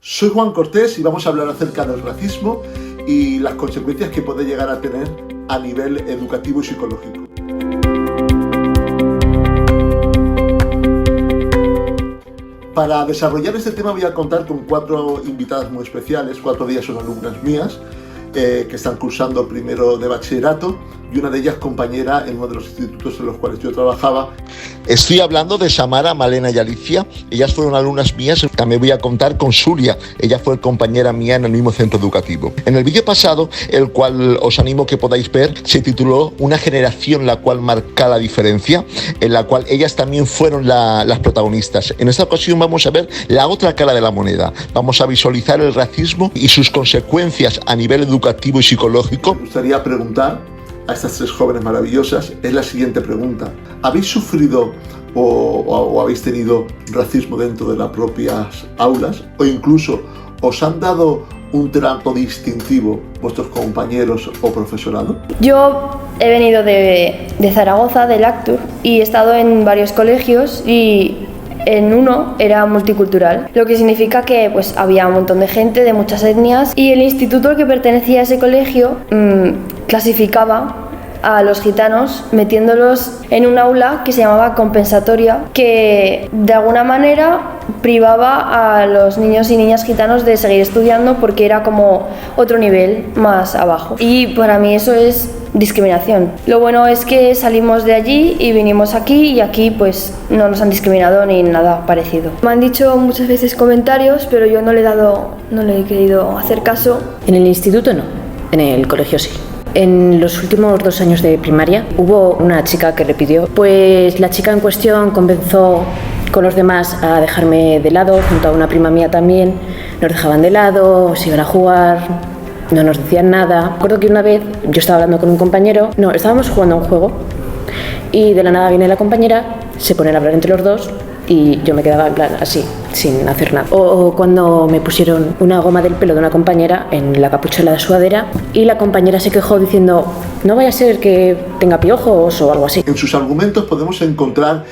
Soy Juan Cortés y vamos a hablar acerca del racismo y las consecuencias que puede llegar a tener a nivel educativo y psicológico. Para desarrollar este tema voy a contar con 4 invitadas muy especiales. 4 de ellas son alumnas mías que están cursando primero de bachillerato y una de ellas compañera en uno de los institutos en los cuales yo trabajaba. Estoy hablando de Samara, Malena y Alicia. Ellas fueron alumnas mías. También voy a contar con Zulia. Ella fue compañera mía en el mismo centro educativo. En el vídeo pasado, el cual os animo que podáis ver, se tituló Una generación la cual marca la diferencia, en la cual ellas también fueron las protagonistas. En esta ocasión vamos a ver la otra cara de la moneda. Vamos a visualizar el racismo y sus consecuencias a nivel educativo y psicológico. Me gustaría preguntar a estas 3 jóvenes maravillosas es la siguiente pregunta. ¿Habéis sufrido o habéis tenido racismo dentro de las propias aulas? ¿O incluso os han dado un trato distintivo vuestros compañeros o profesorado? Yo he venido de Zaragoza, del Actur, y he estado en varios colegios y en uno era multicultural, lo que significa que pues había un montón de gente de muchas etnias, y el instituto al que pertenecía a ese colegio clasificaba a los gitanos metiéndolos en un aula que se llamaba compensatoria, que de alguna manera privaba a los niños y niñas gitanos de seguir estudiando porque era como otro nivel más abajo, y para mí eso es discriminación. Lo bueno es que salimos de allí y vinimos aquí, y aquí pues no nos han discriminado ni nada parecido. Me han dicho muchas veces comentarios, pero yo no le he querido hacer caso. En el instituto no, en el colegio sí. En los últimos 2 años de primaria hubo una chica que repitió. Pues la chica en cuestión comenzó con los demás a dejarme de lado, junto a una prima mía también. Nos dejaban de lado, se iban a jugar, no nos decían nada. Recuerdo que una vez yo estaba hablando con un compañero, estábamos jugando a un juego, y de la nada viene la compañera, se ponen a hablar entre los dos y yo me quedaba en plan así, sin hacer nada. O cuando me pusieron una goma del pelo de una compañera en la capucha de la sudadera y la compañera se quejó diciendo: no vaya a ser que tenga piojos o algo así. En sus argumentos podemos encontrar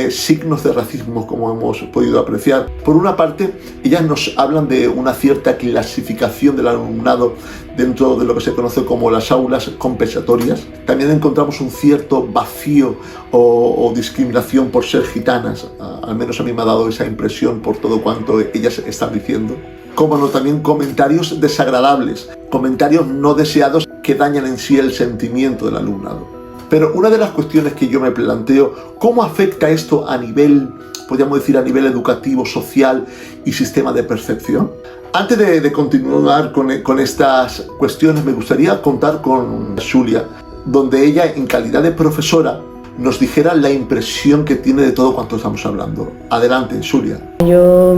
signos de racismo, como hemos podido apreciar. Por una parte, ellas nos hablan de una cierta clasificación del alumnado dentro de lo que se conoce como las aulas compensatorias. También encontramos un cierto vacío o discriminación por ser gitanas. Al menos a mí me ha dado esa impresión por todo cuanto ellas están diciendo. Como no, también comentarios desagradables, comentarios no deseados que dañan en sí el sentimiento del alumnado. Pero una de las cuestiones que yo me planteo, ¿cómo afecta esto a nivel, podríamos decir, a nivel educativo, social y sistema de percepción? Antes de continuar con estas cuestiones, me gustaría contar con Zulia, donde ella, en calidad de profesora, nos dijera la impresión que tiene de todo cuanto estamos hablando. Adelante, Zulia. Yo,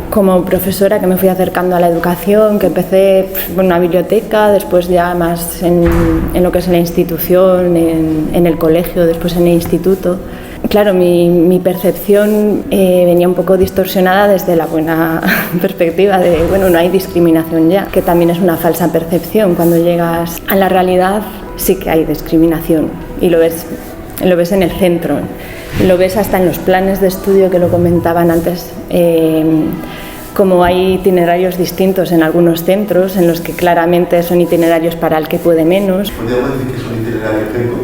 como profesora que me fui acercando a la educación, que empecé en una biblioteca, después ya más en lo que es la institución, en el colegio, después en el instituto. Claro, mi percepción venía un poco distorsionada desde la buena perspectiva de, no hay discriminación ya, que también es una falsa percepción. Cuando llegas a la realidad sí que hay discriminación, y lo ves en el centro, lo ves hasta en los planes de estudio que lo comentaban antes, como hay itinerarios distintos en algunos centros, en los que claramente son itinerarios para el que puede menos. ¿Podríamos decir que es un itinerario técnico?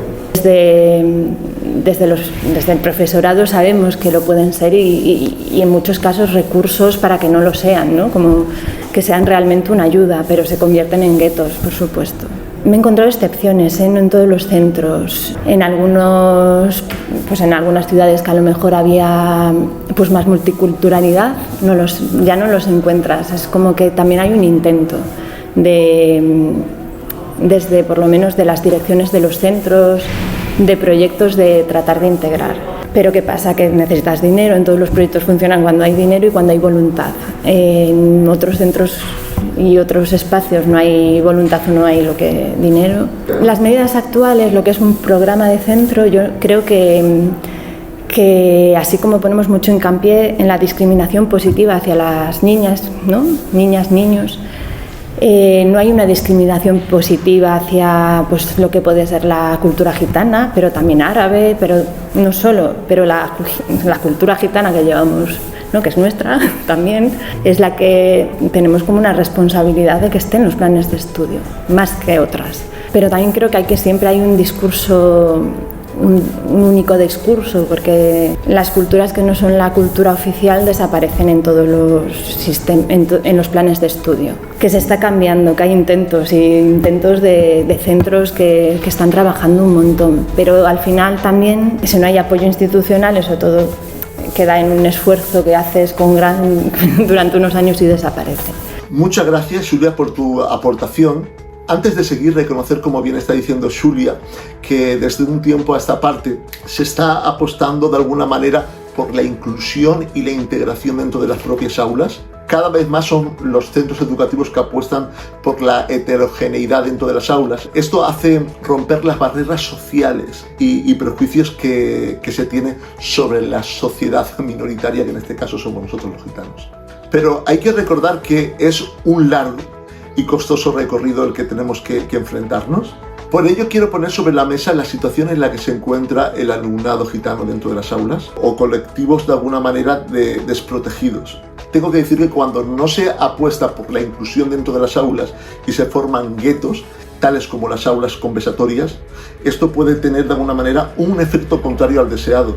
Desde el profesorado sabemos que lo pueden ser, y en muchos casos recursos para que no lo sean, ¿no? Como que sean realmente una ayuda, pero se convierten en guetos, por supuesto. Me he encontrado excepciones, no en todos los centros. En algunas ciudades que a lo mejor había más multiculturalidad, ya no los encuentras. Es como que también hay un intento desde por lo menos de las direcciones de los centros, de proyectos de tratar de integrar. Pero ¿qué pasa? Que necesitas dinero. En todos los proyectos funcionan cuando hay dinero y cuando hay voluntad. En otros centros y otros espacios no hay voluntad o no hay dinero. Las medidas actuales, lo que es un programa de centro, yo creo que así como ponemos mucho hincapié en la discriminación positiva hacia las niñas, ¿no? Niñas, niños, no hay una discriminación positiva hacia lo que puede ser la cultura gitana, pero también árabe, pero no solo, pero la cultura gitana que llevamos ¿no?, que es nuestra también, es la que tenemos como una responsabilidad de que esté en los planes de estudio, más que otras. Pero también creo que siempre hay un discurso, un único discurso, porque las culturas que no son la cultura oficial desaparecen en todos los en los planes de estudio. Que se está cambiando, que hay intentos de centros que están trabajando un montón, pero al final también, si no hay apoyo institucional, eso todo queda en un esfuerzo que haces durante unos años y desaparece. Muchas gracias, Julia, por tu aportación. Antes de seguir, reconocer, como bien está diciendo Julia, que desde un tiempo a esta parte se está apostando de alguna manera por la inclusión y la integración dentro de las propias aulas. Cada vez más son los centros educativos que apuestan por la heterogeneidad dentro de las aulas. Esto hace romper las barreras sociales y prejuicios que se tienen sobre la sociedad minoritaria, que en este caso somos nosotros los gitanos. Pero hay que recordar que es un largo y costoso recorrido el que tenemos que enfrentarnos. Por ello quiero poner sobre la mesa la situación en la que se encuentra el alumnado gitano dentro de las aulas, o colectivos de alguna manera desprotegidos. Tengo que decir que cuando no se apuesta por la inclusión dentro de las aulas y se forman guetos, tales como las aulas compensatorias, esto puede tener de alguna manera un efecto contrario al deseado.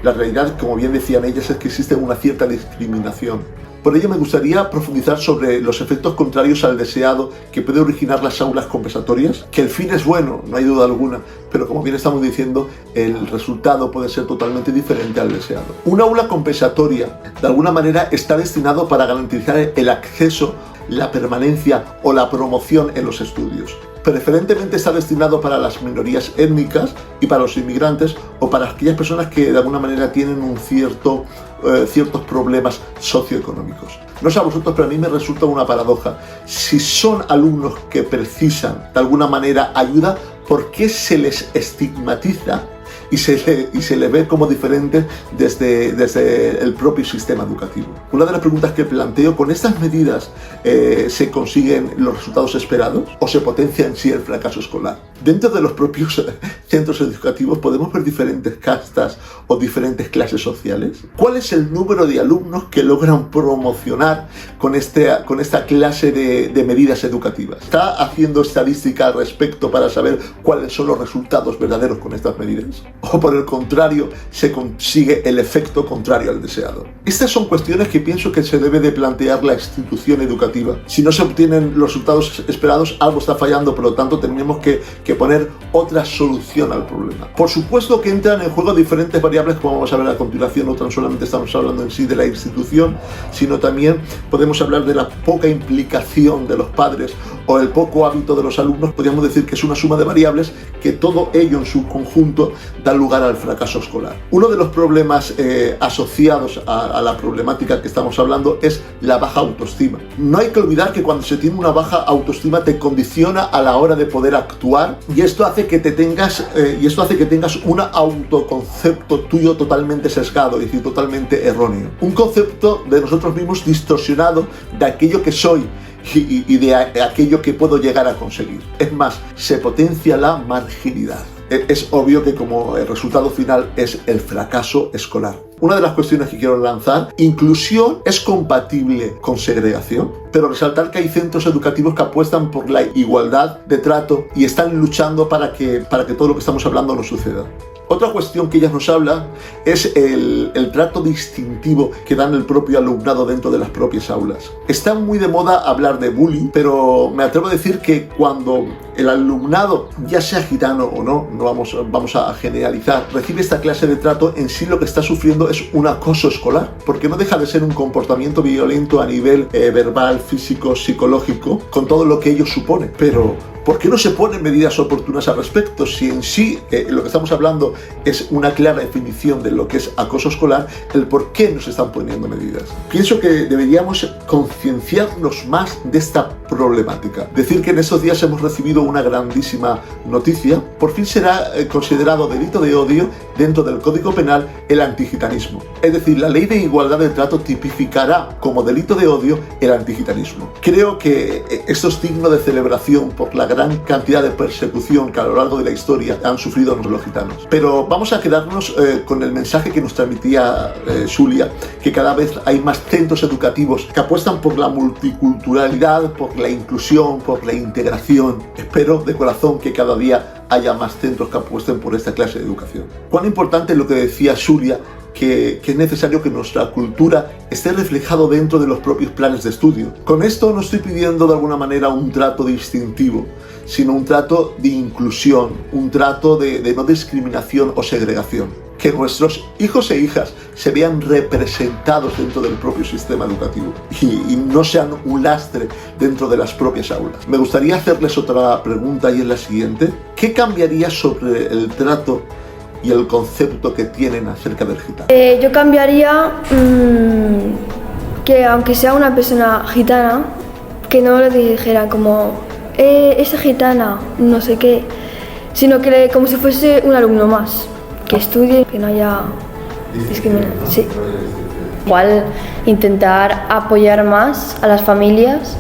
La realidad, como bien decían ellas, es que existe una cierta discriminación. Por ello me gustaría profundizar sobre los efectos contrarios al deseado que puede originar las aulas compensatorias, que el fin es bueno, no hay duda alguna, pero como bien estamos diciendo, el resultado puede ser totalmente diferente al deseado. Una aula compensatoria, de alguna manera, está destinado para garantizar el acceso, la permanencia o la promoción en los estudios. Preferentemente está destinado para las minorías étnicas y para los inmigrantes, o para aquellas personas que de alguna manera tienen ciertos problemas socioeconómicos. No sé a vosotros, pero a mí me resulta una paradoja. Si son alumnos que precisan de alguna manera ayuda, ¿por qué se les estigmatiza y se le ve como diferentes desde el propio sistema educativo? Una de las preguntas que planteo: ¿con estas medidas se consiguen los resultados esperados o se potencia en sí el fracaso escolar? Dentro de los propios centros educativos podemos ver diferentes castas o diferentes clases sociales. ¿Cuál es el número de alumnos que logran promocionar con esta clase de medidas educativas? ¿Está haciendo estadística al respecto para saber cuáles son los resultados verdaderos con estas medidas? ¿O por el contrario se consigue el efecto contrario al deseado? Estas son cuestiones que pienso que se debe de plantear la institución educativa. Si no se obtienen los resultados esperados, algo está fallando, por lo tanto tenemos que poner otra solución al problema. Por supuesto que entran en juego diferentes variables, como vamos a ver a continuación. No tan solamente estamos hablando en sí de la institución, sino también podemos hablar de la poca implicación de los padres o el poco hábito de los alumnos. Podríamos decir que es una suma de variables que todo ello en su conjunto da lugar al fracaso escolar. Uno de los problemas asociados a la problemática que estamos hablando es la baja autoestima. No hay que olvidar que cuando se tiene una baja autoestima te condiciona a la hora de poder actuar, y esto hace que tengas un autoconcepto tuyo totalmente sesgado, es decir, totalmente erróneo. Un concepto de nosotros mismos distorsionado de aquello que soy y de aquello que puedo llegar a conseguir. Es más, se potencia la marginalidad. Es obvio que como el resultado final es el fracaso escolar. Una de las cuestiones que quiero lanzar: ¿inclusión es compatible con segregación? Pero resaltar que hay centros educativos que apuestan por la igualdad de trato y están luchando para que todo lo que estamos hablando no suceda. Otra cuestión que ellas nos hablan es el trato distintivo que dan el propio alumnado dentro de las propias aulas. Está muy de moda hablar de bullying, pero me atrevo a decir que cuando el alumnado, ya sea gitano o no vamos a generalizar, recibe esta clase de trato, en sí lo que está sufriendo es un acoso escolar, porque no deja de ser un comportamiento violento a nivel verbal, físico, psicológico, con todo lo que ello supone. Pero ¿por qué no se ponen medidas oportunas al respecto? Si en sí lo que estamos hablando es una clara definición de lo que es acoso escolar, el por qué no se están poniendo medidas. Pienso que deberíamos concienciarnos más de esta problemática. Decir que en estos días hemos recibido una grandísima noticia: por fin será considerado delito de odio dentro del Código Penal el antigitanismo. Es decir, la Ley de Igualdad de Trato tipificará como delito de odio el antigitanismo. Creo que esto es digno de celebración por la gran cantidad de persecución que a lo largo de la historia han sufrido los gitanos. Pero vamos a quedarnos con el mensaje que nos transmitía Xulia, que cada vez hay más centros educativos que apuestan por la multiculturalidad, por la inclusión, por la integración. Espero de corazón que cada día haya más centros que apuesten por esta clase de educación. Cuán importante es lo que decía Xulia, que es necesario que nuestra cultura esté reflejado dentro de los propios planes de estudio. Con esto no estoy pidiendo de alguna manera un trato distintivo, sino un trato de inclusión, un trato de no discriminación o segregación. Que nuestros hijos e hijas se vean representados dentro del propio sistema educativo y no sean un lastre dentro de las propias aulas. Me gustaría hacerles otra pregunta y es la siguiente. ¿Qué cambiaría sobre el trato y el concepto que tienen acerca del gitano? Yo cambiaría que aunque sea una persona gitana, que no le dijera como esa gitana, no sé qué, sino que como si fuese un alumno más, que estudie, que no haya discriminación. Sí. Igual intentar apoyar más a las familias.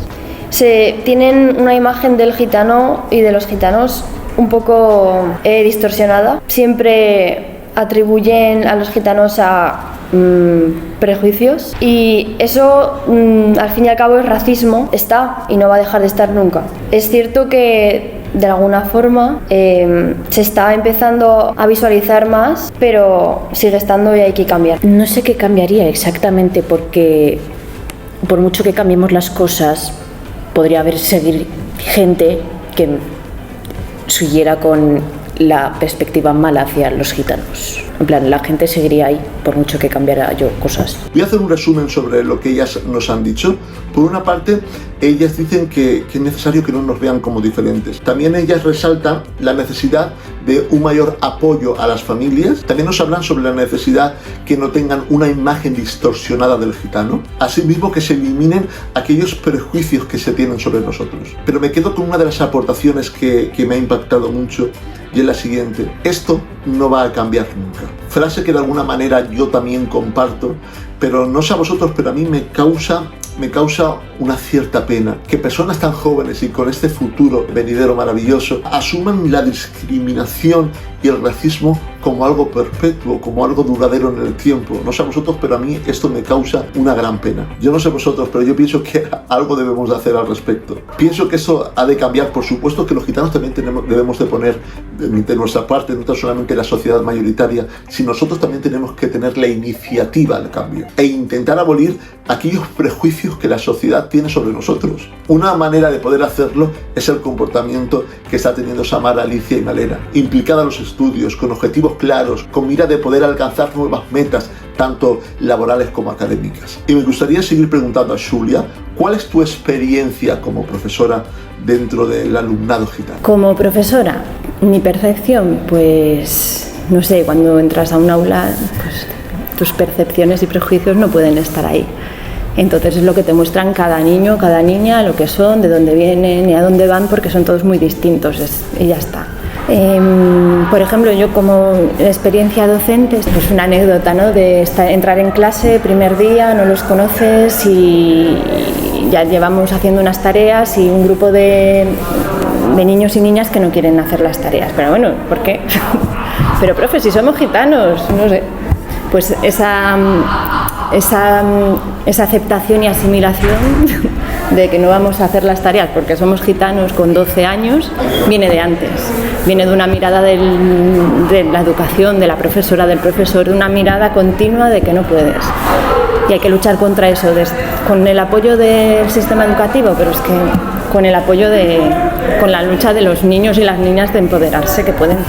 Se tienen una imagen del gitano y de los gitanos un poco distorsionada. Siempre atribuyen a los gitanos a prejuicios y eso al fin y al cabo es racismo, está y no va a dejar de estar nunca. Es cierto que de alguna forma se está empezando a visualizar más, pero sigue estando y hay que cambiar. No sé qué cambiaría exactamente, porque por mucho que cambiemos las cosas podría haber seguir gente que siguiera con la perspectiva mala hacia los gitanos. En plan, la gente seguiría ahí por mucho que cambiara yo cosas. Voy a hacer un resumen sobre lo que ellas nos han dicho. Por una parte, ellas dicen que es necesario que no nos vean como diferentes. También ellas resaltan la necesidad de un mayor apoyo a las familias. También nos hablan sobre la necesidad que no tengan una imagen distorsionada del gitano. Asimismo, que se eliminen aquellos prejuicios que se tienen sobre nosotros. Pero me quedo con una de las aportaciones que me ha impactado mucho, y es la siguiente: esto no va a cambiar nunca. Frase que de alguna manera yo también comparto, pero no sé a vosotros, pero a mí me causa una cierta pena que personas tan jóvenes y con este futuro venidero maravilloso asuman la discriminación y el racismo como algo perpetuo, como algo duradero en el tiempo. No sé a vosotros, pero a mí esto me causa una gran pena. Yo no sé vosotros, pero yo pienso que algo debemos de hacer al respecto. Pienso que eso ha de cambiar. Por supuesto que los gitanos también debemos de poner de nuestra parte, no solamente la sociedad mayoritaria, sino nosotros también tenemos que tener la iniciativa del cambio e intentar abolir aquellos prejuicios que la sociedad tiene sobre nosotros. Una manera de poder hacerlo es el comportamiento que está teniendo Samara, Alicia y Malena, implicada en los estudios, con objetivos claros, con mira de poder alcanzar nuevas metas, tanto laborales como académicas. Y me gustaría seguir preguntando a Xulia, ¿cuál es tu experiencia como profesora dentro del alumnado gitano? Como profesora, mi percepción, pues no sé, cuando entras a un aula, pues tus percepciones y prejuicios no pueden estar ahí. Entonces es lo que te muestran cada niño, cada niña, lo que son, de dónde vienen y a dónde van, porque son todos muy distintos y ya está. Por ejemplo, yo como experiencia docente, pues una anécdota, ¿no? De entrar en clase, primer día, no los conoces y ya llevamos haciendo unas tareas y un grupo de niños y niñas que no quieren hacer las tareas. Pero bueno, ¿por qué? Pero profe, si somos gitanos, no sé. Pues esa aceptación y asimilación de que no vamos a hacer las tareas porque somos gitanos con 12 años, viene de antes. Viene de una mirada de la educación, de la profesora, del profesor, de una mirada continua de que no puedes. Y hay que luchar contra eso, con el apoyo del sistema educativo, pero es que con el apoyo con la lucha de los niños y las niñas de empoderarse, que pueden.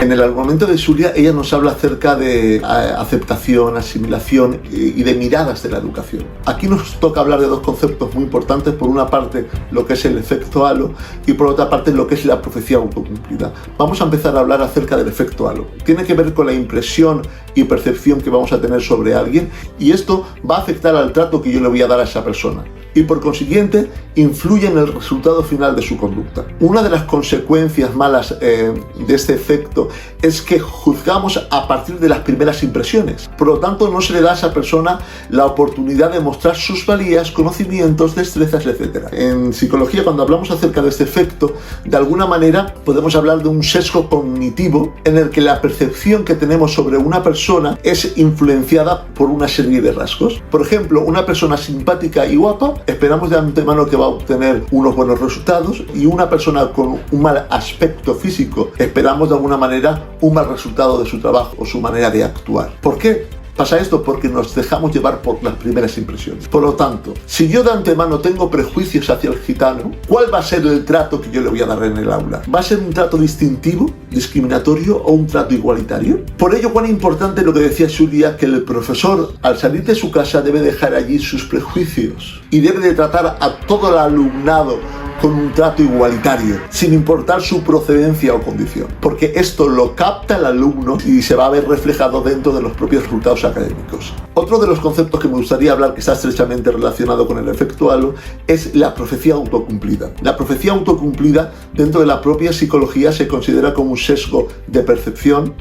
En el argumento de Xulia, ella nos habla acerca de aceptación, asimilación y de miradas de la educación. Aquí nos toca hablar de dos conceptos muy importantes. Por una parte, lo que es el efecto halo, y por otra parte, lo que es la profecía autocumplida. Vamos a empezar a hablar acerca del efecto halo. Tiene que ver con la impresión y percepción que vamos a tener sobre alguien, y esto va a afectar al trato que yo le voy a dar a esa persona. Y por consiguiente, influye en el resultado final de su conducta. Una de las consecuencias malas de este efecto es que juzgamos a partir de las primeras impresiones. Por lo tanto, no se le da a esa persona la oportunidad de mostrar sus valías, conocimientos, destrezas, etc. En psicología, cuando hablamos acerca de este efecto, de alguna manera podemos hablar de un sesgo cognitivo en el que la percepción que tenemos sobre una persona es influenciada por una serie de rasgos. Por ejemplo, una persona simpática y guapa, esperamos de antemano que va a obtener unos buenos resultados, y una persona con un mal aspecto físico, esperamos de alguna manera un mal resultado de su trabajo o su manera de actuar. ¿Por qué pasa esto? Porque nos dejamos llevar por las primeras impresiones. Por lo tanto, si yo de antemano tengo prejuicios hacia el gitano, ¿cuál va a ser el trato que yo le voy a dar en el aula? ¿Va a ser un trato distintivo, discriminatorio o un trato igualitario? Por ello, cuán importante lo que decía Julia, que el profesor, al salir de su casa, debe dejar allí sus prejuicios y debe de tratar a todo el alumnado con un trato igualitario, sin importar su procedencia o condición, porque esto lo capta el alumno y se va a ver reflejado dentro de los propios resultados académicos. Otro de los conceptos que me gustaría hablar, que está estrechamente relacionado con el efecto halo, es la profecía autocumplida. La profecía autocumplida, dentro de la propia psicología, se considera como un sesgo de percepción,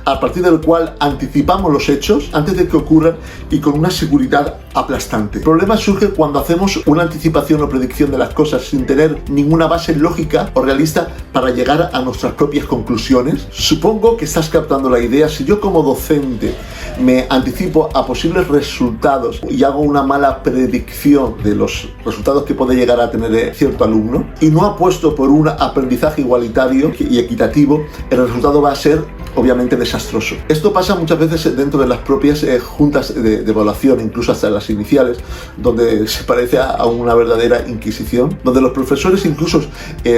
a partir del cual anticipamos los hechos antes de que ocurran y con una seguridad aplastante. El problema surge cuando hacemos una anticipación o predicción de las cosas sin tener ninguna base lógica o realista para llegar a nuestras propias conclusiones. Supongo que estás captando la idea. Si yo como docente me anticipo a posibles resultados y hago una mala predicción de los resultados que puede llegar a tener cierto alumno y no apuesto por un aprendizaje igualitario y equitativo, el resultado va a ser obviamente desastroso. Esto pasa muchas veces dentro de las propias juntas de evaluación, incluso hasta las iniciales, donde se parece a una verdadera inquisición, donde los profesores incluso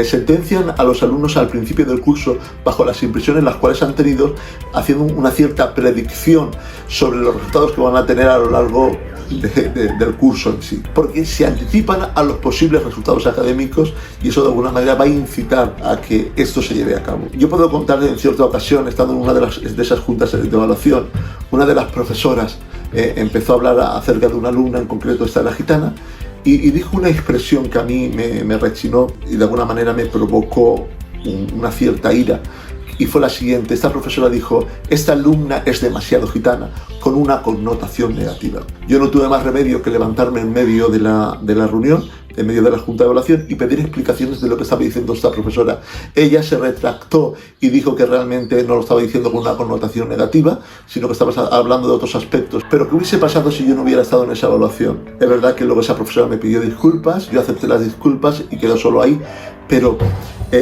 sentencian a los alumnos al principio del curso bajo las impresiones las cuales han tenido, haciendo una cierta predicción sobre los resultados que van a tener a lo largo del curso en sí, porque se anticipan a los posibles resultados académicos y eso de alguna manera va a incitar a que esto se lleve a cabo. Yo puedo contar en cierta ocasión, estando en una de esas juntas de evaluación, una de las profesoras empezó a hablar acerca de una alumna, en concreto esta era gitana, y dijo una expresión que a mí me rechinó y de alguna manera me provocó una cierta ira. Y fue la siguiente: esta profesora dijo, esta alumna es demasiado gitana, con una connotación negativa. Yo no tuve más remedio que levantarme en medio de la reunión, en medio de la junta de evaluación, y pedir explicaciones de lo que estaba diciendo esta profesora. Ella se retractó y dijo que realmente no lo estaba diciendo con una connotación negativa, sino que estaba hablando de otros aspectos. Pero ¿qué hubiese pasado si yo no hubiera estado en esa evaluación? Es verdad que luego esa profesora me pidió disculpas, yo acepté las disculpas y quedó solo ahí, pero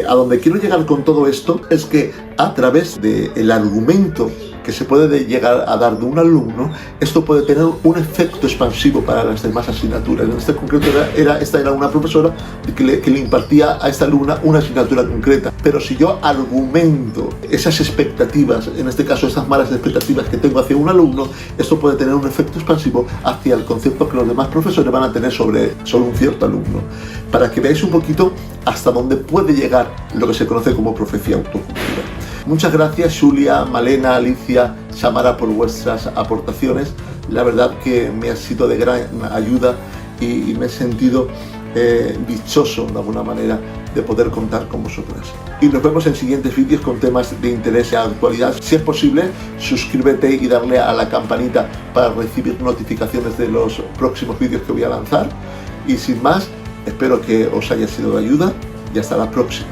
a donde quiero llegar con todo esto es que a través del argumento que se puede llegar a dar de un alumno, esto puede tener un efecto expansivo para las demás asignaturas. En este concreto esta era una profesora que le impartía a esta alumna una asignatura concreta. Pero si yo argumento esas expectativas, en este caso esas malas expectativas que tengo hacia un alumno, esto puede tener un efecto expansivo hacia el concepto que los demás profesores van a tener sobre un cierto alumno. Para que veáis un poquito hasta dónde puede llegar lo que se conoce como profecía autocumplida. Muchas gracias Julia, Malena, Alicia, Samara por vuestras aportaciones. La verdad que me ha sido de gran ayuda y me he sentido dichoso de alguna manera de poder contar con vosotras. Y nos vemos en siguientes vídeos con temas de interés y actualidad. Si es posible, suscríbete y darle a la campanita para recibir notificaciones de los próximos vídeos que voy a lanzar. Y sin más, espero que os haya sido de ayuda y hasta la próxima.